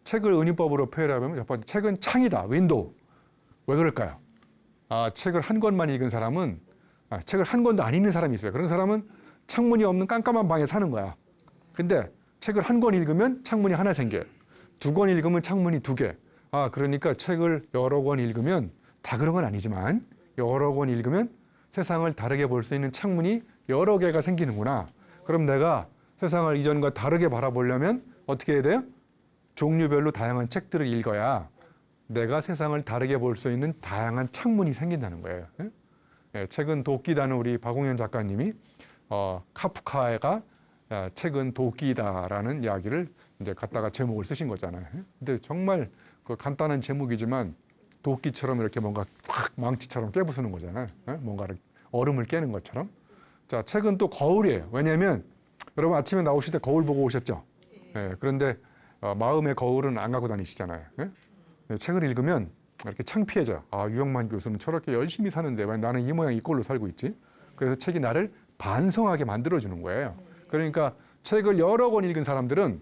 은유법으로 표현하면 첫 번째, 책은 창이다, 윈도우. 왜 그럴까요? 책을 한 권만 읽은 사람은 책을 한 권도 안 읽는 사람이 있어요. 그런 사람은 창문이 없는 깜깜한 방에 사는 거야. 근데 책을 한 권 읽으면 창문이 하나 생겨요. 두 권 읽으면 창문이 두 개. 그러니까 책을 여러 권 읽으면 다 그런 건 아니지만 여러 권 읽으면 세상을 다르게 볼 수 있는 창문이 여러 개가 생기는구나. 그럼 내가 세상을 이전과 다르게 바라보려면 어떻게 해야 돼요? 종류별로 다양한 책들을 읽어야 내가 세상을 다르게 볼 수 있는 다양한 창문이 생긴다는 거예요. 예, 책은 도끼다는 우리 박홍현 작가님이 카프카가 책은 도끼다라는 이야기를 이제 갖다가 제목을 쓰신 거잖아요. 근데 정말 그 간단한 제목이지만 도끼처럼 이렇게 뭔가 확 망치처럼 깨부수는 거잖아요. 뭔가를 얼음을 깨는 것처럼. 자, 책은 또 거울이에요. 왜냐하면 여러분 아침에 나오실 때 거울 보고 오셨죠? 예, 그런데 마음의 거울은 안 갖고 다니시잖아요. 예? 책을 읽으면 이렇게 창피해져. 유영만 교수는 저렇게 열심히 사는데 왜 나는 이 모양 이 꼴로 살고 있지? 그래서 책이 나를 반성하게 만들어주는 거예요. 그러니까 책을 여러 권 읽은 사람들은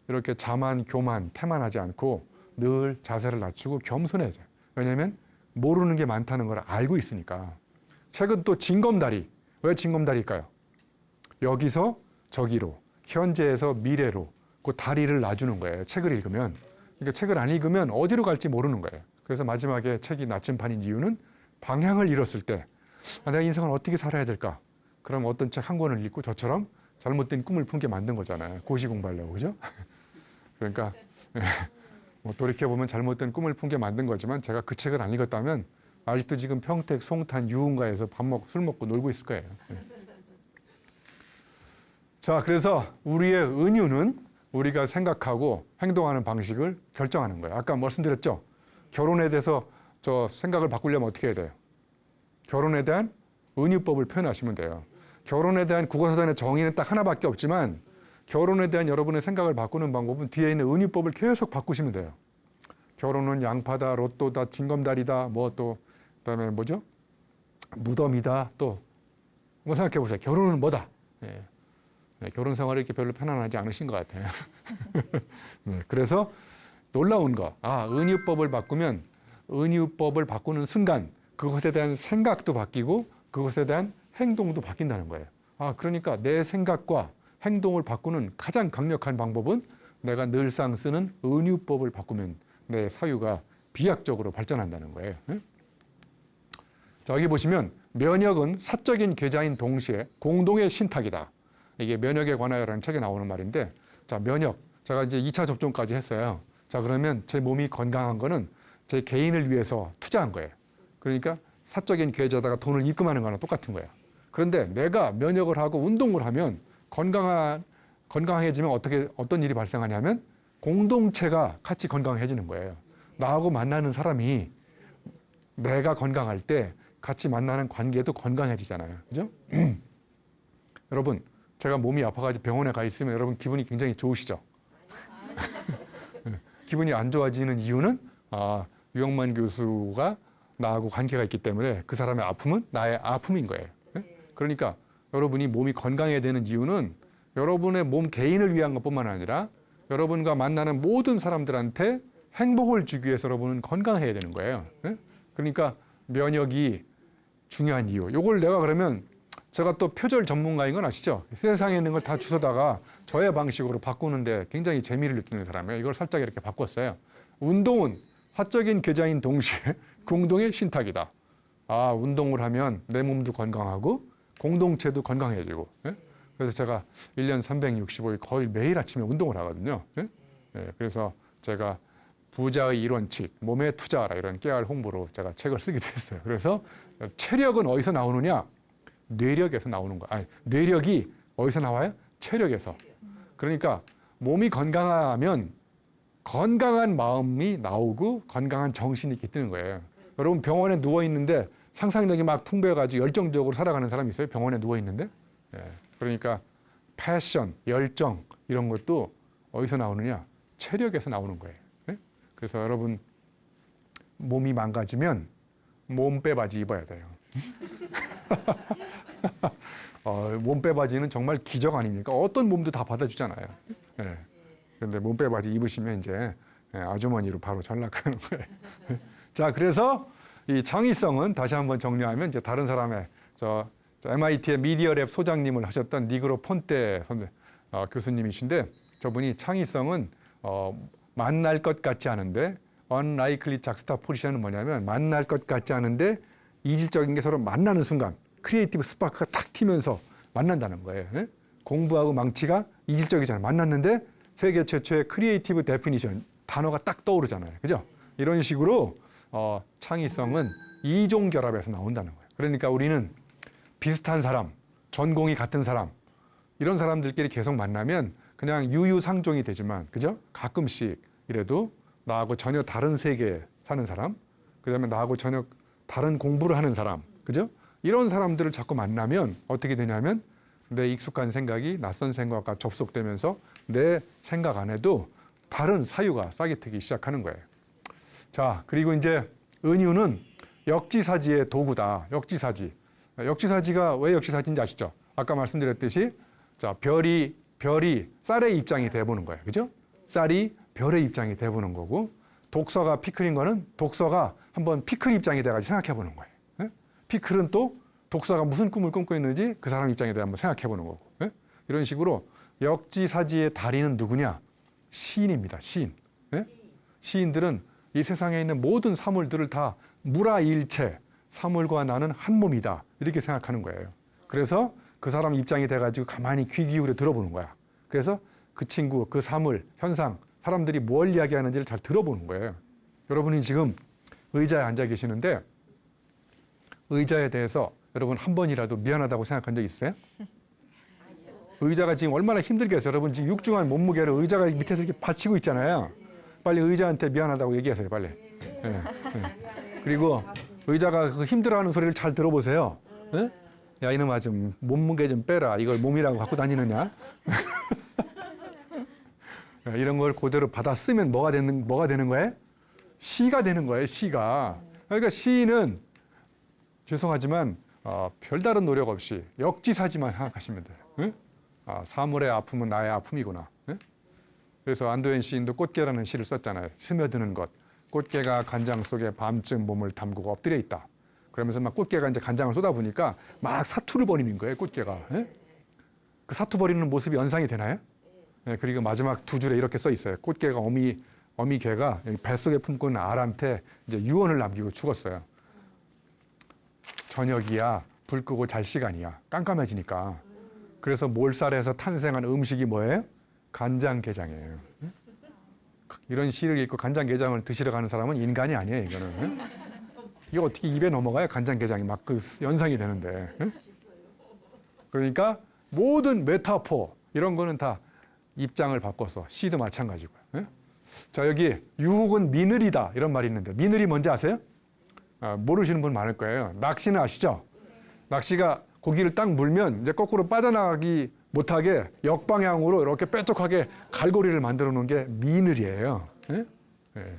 이렇게 자만, 교만, 태만하지 않고 늘 자세를 낮추고 겸손해져요. 왜냐하면 모르는 게 많다는 걸 알고 있으니까. 책은 또 징검다리. 왜 징검다리일까요? 여기서 저기로, 현재에서 미래로 그 다리를 놔주는 거예요. 책을 읽으면. 그러니까 책을 안 읽으면 어디로 갈지 모르는 거예요. 그래서 마지막에 책이 나침판인 이유는 방향을 잃었을 때 내가 인생을 어떻게 살아야 될까? 그럼 어떤 책 한 권을 읽고 저처럼 잘못된 꿈을 품게 만든 거잖아요. 고시 공부하려고, 그죠? 그러니까 뭐 돌이켜보면 잘못된 꿈을 품게 만든 거지만 제가 그 책을 안 읽었다면 아직도 지금 평택, 송탄, 유흥가에서 술 먹고 놀고 있을 거예요. 자, 그래서 우리의 은유는 우리가 생각하고 행동하는 방식을 결정하는 거예요. 아까 말씀드렸죠? 결혼에 대해서 저 생각을 바꾸려면 어떻게 해야 돼요? 결혼에 대한 은유법을 표현하시면 돼요. 결혼에 대한 국어사전의 정의는 딱 하나밖에 없지만 결혼에 대한 여러분의 생각을 바꾸는 방법은 뒤에 있는 은유법을 계속 바꾸시면 돼요. 결혼은 양파다, 로또다, 징검다리다, 그다음에 뭐죠? 무덤이다, 또 뭐 생각해 보세요. 결혼은 뭐다? 네, 결혼 생활이 이렇게 별로 편안하지 않으신 것 같아요. 네, 그래서 놀라운 거, 은유법을 바꾸면 은유법을 바꾸는 순간 그것에 대한 생각도 바뀌고 그것에 대한 행동도 바뀐다는 거예요. 그러니까 내 생각과 행동을 바꾸는 가장 강력한 방법은 내가 늘상 쓰는 은유법을 바꾸면 내 사유가 비약적으로 발전한다는 거예요. 자, 여기 보시면 면역은 사적인 계좌인 동시에 공동의 신탁이다. 이게 면역에 관하여라는 책에 나오는 말인데, 자, 면역. 제가 이제 2차 접종까지 했어요. 자, 그러면 제 몸이 건강한 거는 제 개인을 위해서 투자한 거예요. 그러니까 사적인 계좌에다가 돈을 입금하는 거랑 똑같은 거예요. 그런데 내가 면역을 하고 운동을 하면 건강해지면 어떤 일이 발생하냐면 공동체가 같이 건강해지는 거예요. 나하고 만나는 사람이 내가 건강할 때 같이 만나는 관계도 건강해지잖아요. 그죠? 여러분, 제가 몸이 아파가지고 병원에 가 있으면 여러분 기분이 굉장히 좋으시죠? 기분이 안 좋아지는 이유는 유영만 교수가 나하고 관계가 있기 때문에 그 사람의 아픔은 나의 아픔인 거예요. 그러니까 여러분이 몸이 건강해야 되는 이유는 여러분의 몸 개인을 위한 것뿐만 아니라 여러분과 만나는 모든 사람들한테 행복을 주기 위해서 여러분은 건강해야 되는 거예요. 그러니까 면역이 중요한 이유. 요걸 내가 그러면 제가 또 표절 전문가인 건 아시죠? 세상에 있는 걸 다 주워다가 저의 방식으로 바꾸는데 굉장히 재미를 느끼는 사람이에요. 이걸 살짝 이렇게 바꿨어요. 운동은 사적인 계좌인 동시에 공동의 신탁이다. 아, 운동을 하면 내 몸도 건강하고 공동체도 건강해지고. 예? 그래서 제가 1년 365일 거의 매일 아침에 운동을 하거든요. 예? 예, 그래서 제가 부자의 일원칙, 몸에 투자하라 이런 깨알 홍보로 제가 책을 쓰기도 했어요. 그래서 체력은 어디서 나오느냐? 뇌력에서 나오는 거야. 아니, 뇌력이 어디서 나와요? 체력에서. 그러니까 몸이 건강하면 건강한 마음이 나오고 건강한 정신이 깃드는 거예요. 여러분 병원에 누워 있는데 상상력이 막 풍부해가지고 열정적으로 살아가는 사람이 있어요? 병원에 누워 있는데? 예. 그러니까 패션, 열정 이런 것도 어디서 나오느냐? 체력에서 나오는 거예요. 예? 그래서 여러분 몸이 망가지면 몸빼 바지 입어야 돼요. 몸빼 바지는 정말 기적 아닙니까? 어떤 몸도 다 받아주잖아요. 예. 그런데 몸빼 바지 입으시면 이제 아주머니로 바로 전락하는 거예요. 자, 그래서 이 창의성은 다시 한번 정리하면 이제 다른 사람의 저 MIT의 미디어랩 소장님을 하셨던 니그로 폰테 교수님이신데 저분이 창의성은 만날 것 같지 않은데 unlikely juxtaposition은 뭐냐면 만날 것 같지 않은데 이질적인 게 서로 만나는 순간 크리에이티브 스파크가 탁 튀면서 만난다는 거예요. 예? 공부하고 망치가 이질적이잖아요. 만났는데 세계 최초의 크리에이티브 데피니션 단어가 딱 떠오르잖아요. 그죠? 이런 식으로 창의성은 이종 결합에서 나온다는 거예요. 그러니까 우리는 비슷한 사람, 전공이 같은 사람 이런 사람들끼리 계속 만나면 그냥 유유상종이 되지만 그죠? 가끔씩 이래도 나하고 전혀 다른 세계에 사는 사람, 그다음에 나하고 전혀 다른 공부를 하는 사람, 그죠? 이런 사람들을 자꾸 만나면 어떻게 되냐면 내 익숙한 생각이 낯선 생각과 접속되면서 내 생각 안에도 다른 사유가 싹이 트기 시작하는 거예요. 자, 그리고 이제 은유는 역지사지의 도구다. 역지사지. 역지사지가 왜 역지사지인지 아시죠? 아까 말씀드렸듯이 자, 별이 쌀의 입장이 돼보는 거예요. 그죠? 쌀이 별의 입장이 돼보는 거고 독서가 피클인 거는 독서가 한번 피클 입장이 돼가지고 생각해 보는 거예요. 예? 피클은 또 독서가 무슨 꿈을 꿈고 있는지 그 사람 입장에 대해 한번 생각해 보는 거고. 예? 이런 식으로 역지사지의 달인은 누구냐? 시인입니다. 시인. 예? 시인들은 이 세상에 있는 모든 사물들을 다 무라일체, 사물과 나는 한 몸이다. 이렇게 생각하는 거예요. 그래서 그 사람 입장이 돼가지고 가만히 귀 기울여 들어보는 거야. 그래서 그 친구, 그 사물, 현상, 사람들이 뭘 이야기하는지를 잘 들어보는 거예요. 여러분이 지금 의자에 앉아 계시는데 의자에 대해서 여러분 한 번이라도 미안하다고 생각한 적 있어요? 의자가 지금 얼마나 힘들게 해서 여러분 지금 육중한 몸무게를 의자가 밑에서 이렇게 받치고 있잖아요. 빨리 의자한테 미안하다고 얘기하세요, 빨리. 예, 예. 그리고 의자가 그 힘들어하는 소리를 잘 들어보세요. 예? 야, 이놈아 좀 몸무게 좀 빼라. 이걸 몸이라고 갖고 다니느냐? 이런 걸 그대로 받아 쓰면 뭐가 되는 거예요? 시가 되는 거예요, 시가. 그러니까 시인은 죄송하지만 별다른 노력 없이 역지사지만 생각하시면 돼요. 응? 사물의 아픔은 나의 아픔이구나. 응? 그래서 안도현 시인도 꽃게라는 시를 썼잖아요. 스며드는 것. 꽃게가 간장 속에 밤쯤 몸을 담그고 엎드려 있다. 그러면서 막 꽃게가 이제 간장을 쏟아보니까 막 사투를 벌이는 거예요, 꽃게가. 예? 그 사투 벌이는 모습이 연상이 되나요? 예, 그리고 마지막 두 줄에 이렇게 써 있어요. 꽃게가 어미 개가 뱃속에 품고 있는 알한테 이제 유언을 남기고 죽었어요. 저녁이야, 불 끄고 잘 시간이야. 깜깜해지니까. 그래서 몰살에서 탄생한 음식이 뭐예요? 간장게장이에요. 이런 시를 읽고 간장게장을 드시러 가는 사람은 인간이 아니에요, 이거는. 이게 어떻게 입에 넘어가야 간장게장이 막 그 연상이 되는데. 그러니까 모든 메타포 이런 거는 다 입장을 바꿔서 시도 마찬가지고요. 자, 여기 유혹은 미늘이다 이런 말이 있는데 미늘이 뭔지 아세요? 모르시는 분 많을 거예요. 낚시는 아시죠? 낚시가 고기를 딱 물면 이제 거꾸로 빠져나가기 못하게 역방향으로 이렇게 뾰족하게 갈고리를 만들어 놓은 게 미늘이에요. 예? 예.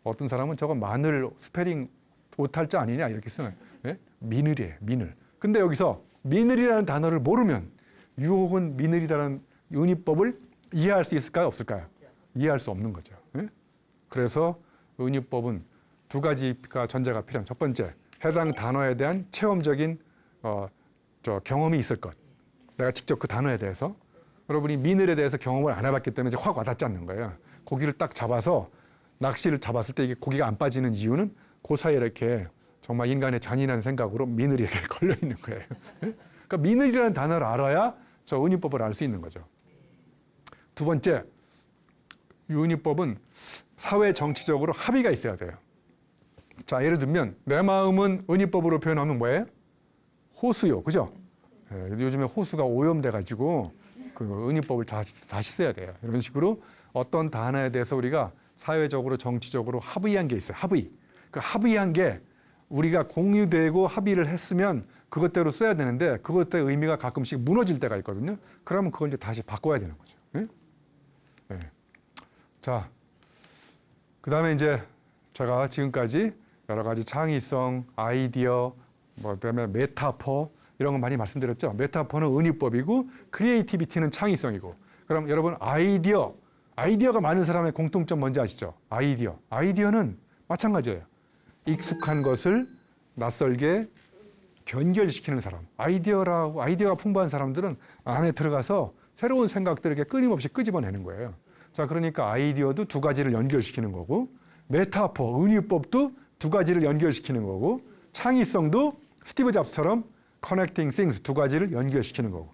어떤 사람은 저거 마늘 스페링 오탈자 아니냐 이렇게 쓰는 예? 미늘이에요. 미늘. 근데 여기서 미늘이라는 단어를 모르면 유혹은 미늘이라는 은유법을 이해할 수 있을까요? 없을까요? 이해할 수 없는 거죠. 예? 그래서 은유법은 두 가지가 전제가 필요한. 첫 번째, 해당 단어에 대한 체험적인 경험이 있을 것. 내가 직접 그 단어에 대해서. 여러분이 미늘에 대해서 경험을 안 해봤기 때문에 이제 확 와닿지 않는 거예요. 고기를 딱 잡아서 낚시를 잡았을 때 이게 고기가 안 빠지는 이유는 그 사이에 이렇게 정말 인간의 잔인한 생각으로 미늘이 이렇게 걸려 있는 거예요. 그러니까 미늘이라는 단어를 알아야 저 은유법을 알 수 있는 거죠. 두 번째, 이 은유법은 사회 정치적으로 합의가 있어야 돼요. 자, 예를 들면 내 마음은 은유법으로 표현하면 뭐예요? 호수요, 그죠? 요즘에 호수가 오염돼가지고 그 은유법을 다시 써야 돼요. 이런 식으로 어떤 단어에 대해서 우리가 사회적으로 정치적으로 합의한 게 있어요. 합의. 그 합의한 게 우리가 공유되고 합의를 했으면 그것대로 써야 되는데 그것의 의미가 가끔씩 무너질 때가 있거든요. 그러면 그걸 이제 다시 바꿔야 되는 거죠. 네? 네. 자, 그 다음에 이제 제가 지금까지 여러 가지 창의성, 아이디어, 그다음에 메타포 이런 거 많이 말씀드렸죠. 메타포는 은유법이고 크리에이티비티는 창의성이고. 그럼 여러분 아이디어가 많은 사람의 공통점 뭔지 아시죠? 아이디어는 마찬가지예요. 익숙한 것을 낯설게 변결시키는 사람. 아이디어가 풍부한 사람들은 안에 들어가서 새로운 생각들을 이렇게 끊임없이 끄집어내는 거예요. 자, 그러니까 아이디어도 두 가지를 연결시키는 거고, 메타포, 은유법도 두 가지를 연결시키는 거고, 창의성도 스티브 잡스처럼 connecting things 두 가지를 연결시키는 거고.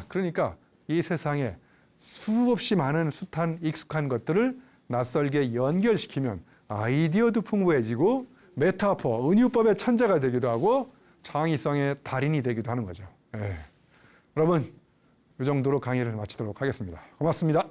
그러니까 이 세상에 수없이 많은 숱한 익숙한 것들을 낯설게 연결시키면 아이디어도 풍부해지고 메타포, 은유법의 천재가 되기도 하고 창의성의 달인이 되기도 하는 거죠. 여러분, 이 정도로 강의를 마치도록 하겠습니다. 고맙습니다.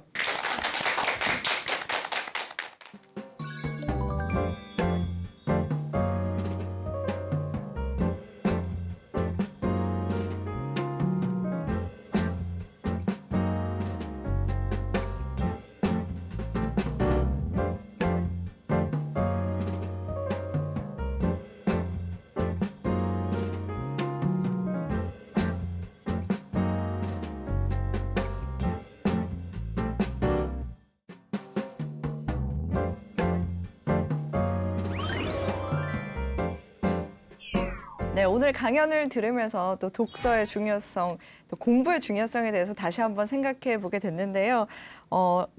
네, 오늘 강연을 들으면서 또 독서의 중요성, 또 공부의 중요성에 대해서 다시 한번 생각해 보게 됐는데요.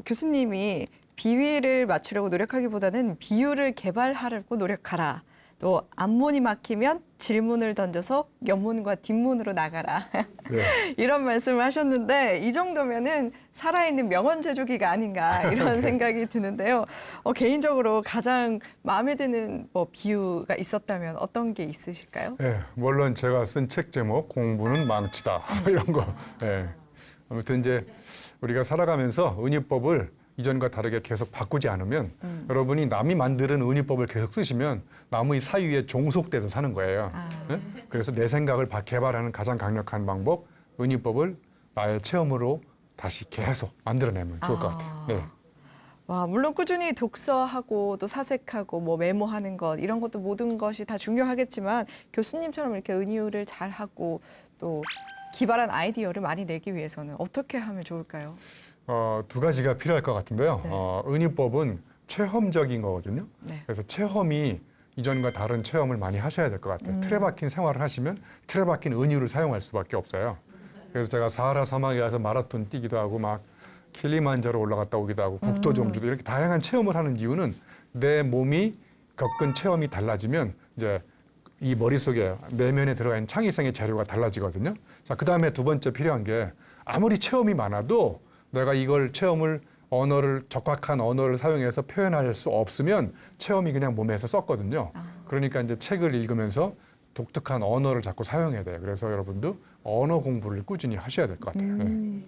교수님이 비위를 맞추려고 노력하기보다는 비유를 개발하려고 노력하라. 또 앞문이 막히면 질문을 던져서 옆문과 뒷문으로 나가라. 네. 이런 말씀을 하셨는데 이 정도면은 살아있는 명언 제조기가 아닌가 이런 생각이 드는데요. 개인적으로 가장 마음에 드는 비유가 있었다면 어떤 게 있으실까요? 네, 물론 제가 쓴 책 제목 공부는 망치다 이런 거. 네. 아무튼 이제 우리가 살아가면서 은유법을 이전과 다르게 계속 바꾸지 않으면 여러분이 남이 만드는 은유법을 계속 쓰시면 남의 사유에 종속돼서 사는 거예요. 네? 그래서 내 생각을 개발하는 가장 강력한 방법, 은유법을 나의 체험으로 다시 계속 만들어내면 좋을 것 같아요. 네. 와, 물론 꾸준히 독서하고 또 사색하고 메모하는 것 이런 것도 모든 것이 다 중요하겠지만 교수님처럼 이렇게 은유를 잘하고 또 기발한 아이디어를 많이 내기 위해서는 어떻게 하면 좋을까요? 두 가지가 필요할 것 같은데요. 네. 은유법은 체험적인 거거든요. 네. 그래서 체험이 이전과 다른 체험을 많이 하셔야 될 것 같아요. 틀에 박힌 생활을 하시면 틀에 박힌 은유를 사용할 수밖에 없어요. 그래서 제가 사하라 사막에 가서 마라톤 뛰기도 하고 막 킬리만자로 올라갔다 오기도 하고 국도종주도 이렇게 다양한 체험을 하는 이유는 내 몸이 겪은 체험이 달라지면 이제 이 머릿속에 내면에 들어가 있는 창의성의 재료가 달라지거든요. 자, 그다음에 두 번째 필요한 게 아무리 체험이 많아도 내가 이걸 체험을 적확한 언어를 사용해서 표현할 수 없으면 체험이 그냥 몸에서 썼거든요. 그러니까 이제 책을 읽으면서 독특한 언어를 자꾸 사용해야 돼요. 그래서 여러분도 언어 공부를 꾸준히 하셔야 될 것 같아요. 네.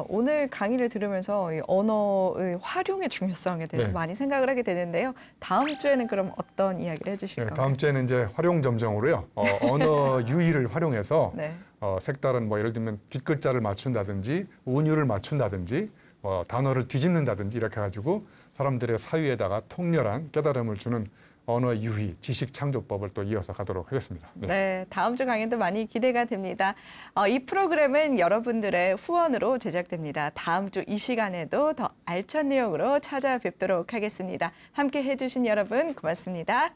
오늘 강의를 들으면서 이 언어의 활용의 중요성에 대해서 네. 많이 생각을 하게 되는데요. 다음 주에는 그럼 어떤 이야기를 해주실 건가요? 다음 주에는 이제 활용점정으로요. 언어 유희를 활용해서 네. 색다른 예를 들면 뒷글자를 맞춘다든지 운율을 맞춘다든지 단어를 뒤집는다든지 이렇게 해가지고 사람들의 사유에다가 통렬한 깨달음을 주는 언어 유희, 지식 창조법을 또 이어서 가도록 하겠습니다. 네, 다음 주 강연도 많이 기대가 됩니다. 이 프로그램은 여러분들의 후원으로 제작됩니다. 다음 주 이 시간에도 더 알찬 내용으로 찾아뵙도록 하겠습니다. 함께 해주신 여러분 고맙습니다.